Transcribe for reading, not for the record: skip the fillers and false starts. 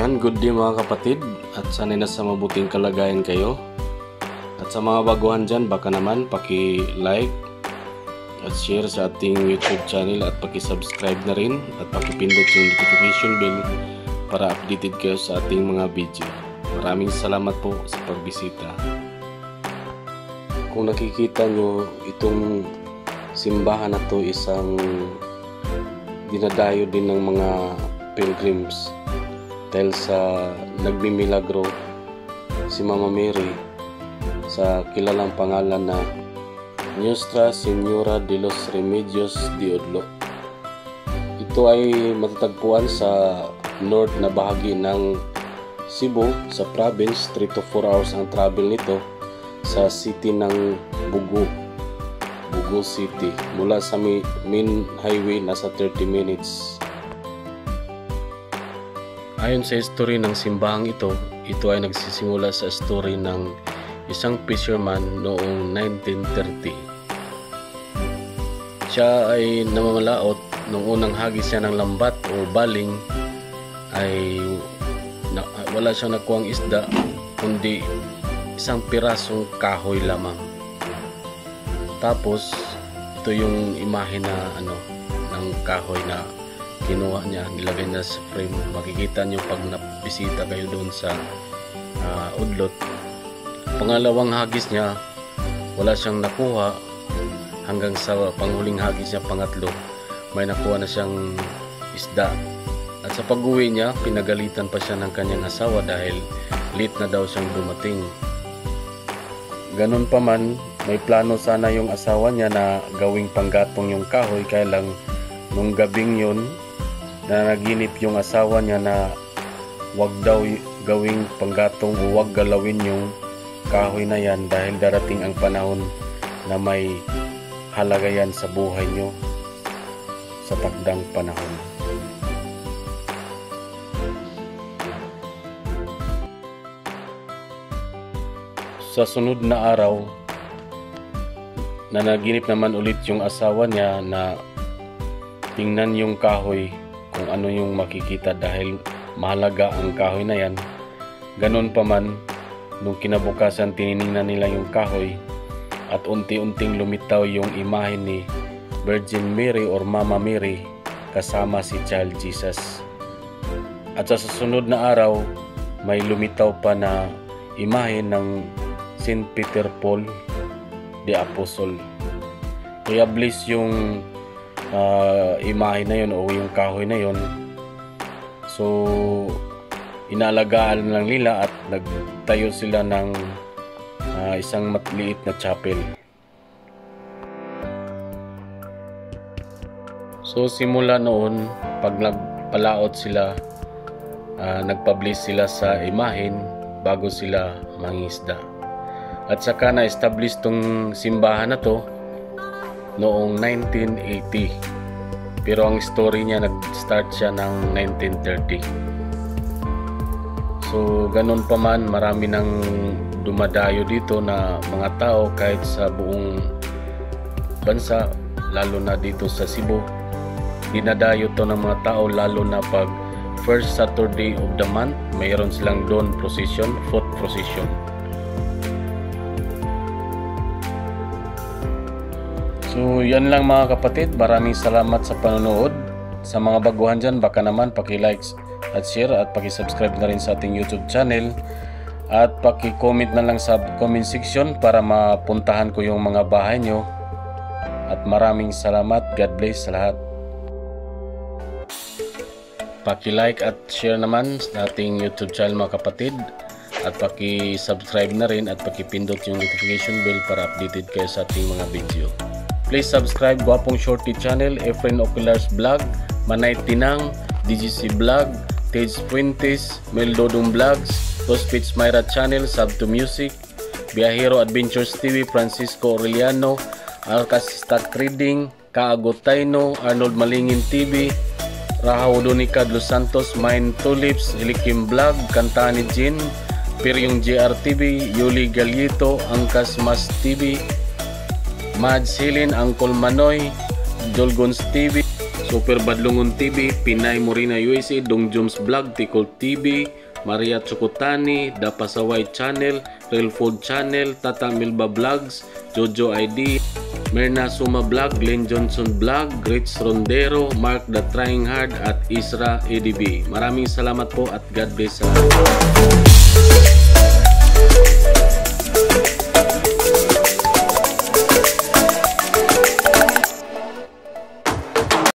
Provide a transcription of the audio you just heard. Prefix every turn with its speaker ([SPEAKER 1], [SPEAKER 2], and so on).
[SPEAKER 1] Yan, good day mga kapatid, at sanay nasa mabuting kalagayan kayo. At sa mga baguhan dyan, baka naman paki-like at share sa ating YouTube channel at paki-subscribe na rin at paki-pindot yung notification bell para updated kayo sa ating mga video. Maraming salamat po sa pagbisita. Kung nakikita nyo, itong simbahan na to isang dinadayo din ng mga pilgrims dahil sa nagmimilagro si Mama Mary sa kilalang pangalan na Nuestra Señora de los Remedios de Odlo. Ito ay matatagpuan sa north na bahagi ng Cebu sa province. 3 to 4 hours ang travel nito sa city ng Bugo City. Mula sa main highway nasa 30 minutes. Ayon sa history ng simbahang ito ay nagsisimula sa story ng isang fisherman noong 1930. Siya ay namamalaot nung unang hagis siya ng lambat o baling ay wala siyang nakuhang isda kundi isang pirasong kahoy lamang. Tapos ito yung imahe na ng kahoy na kinuha niya, nilagay na sa frame. Makikita niyo pag nabisita kayo doon sa Udlot. Pangalawang hagis niya, wala siyang nakuha hanggang sa panghuling hagis niya, pangatlo, may nakuha na siyang isda. At sa pag-uwi niya, pinagalitan pa siya ng kanyang asawa dahil late na daw siyang dumating. Ganun pa man, may plano sana yung asawa niya na gawing panggatong yung kahoy, kaya lang nung gabing yun, na naginip yung asawa niya na wag daw gawing panggatong o wag galawin yung kahoy na yan dahil darating ang panahon na may halaga yan sa buhay nyo sa takdang panahon. Sa sunod na araw, nanaginip naman ulit yung asawa niya na tingnan yung kahoy kung ano yung makikita dahil mahalaga ang kahoy na yan. Ganon pa man, nung kinabukasan tiningnan nila yung kahoy at unti-unting lumitaw yung imahe ni Virgin Mary or Mama Mary kasama si Child Jesus. At sa susunod na araw, may lumitaw pa na imahe ng St. Peter Paul the Apostle. Kaya bless yung imahe na yun o yung kahoy na yun. So inalagaan lang nila at nagtayo sila ng isang maliit na chapel. So simula noon, pag nagpalaot sila, nagpa-bless sila sa imahen bago sila mangisda. At saka na-establish tong simbahan na to noong 1980, pero ang story niya nag-start siya ng 1930. So ganun pa man, marami nang dumadayo dito na mga tao kahit sa buong bansa, lalo na dito sa Cebu. Dinadayo to ng mga tao lalo na pag first Saturday of the month, mayroon silang dawn procession, foot procession. So yan lang mga kapatid, maraming salamat sa panonood. Sa mga baguhan dyan, baka naman paki-like at share at paki-subscribe na rin sa ating YouTube channel at paki-comment na lang sa comment section para mapuntahan ko yung mga bahay nyo. At maraming salamat, God bless sa lahat. Paki-like at share naman sa ating YouTube channel mga kapatid at paki-subscribe na rin at paki-pindot yung notification bell para updated kayo sa ating mga video. Please subscribe Guapong Shorty channel, Efren Oculars Vlog, Manay Tinang, DGC Vlog, Tej Fuentes, Meldodong Vlogs, Tospits Myra channel, Sub2 Music, Biyahero Adventures TV, Francisco Aureliano, Alcasista Reading, Kaagotayno, Arnold Malingin TV, Rahaw Donica Los Santos, Mine Tulips, Hilikim Vlog, Kantani Jin, Piryong JR TV, Yuli Galito, Angkas Mas TV, Mad Silin, Angkol Manoy, Dolgons TV, Super Badlungon TV, Pinay Morina USA, Dong Joms Vlog, Tikol TV, Maria Chukutani, Dapasaway Channel, Real Food Channel, Tata Milba Vlogs, Jojo ID, Merna Suma Vlog, Glenn Johnson Vlog, Rich Rondero, Mark The Trying Hard at Isra ADB. Maraming salamat po at God bless sa lahat.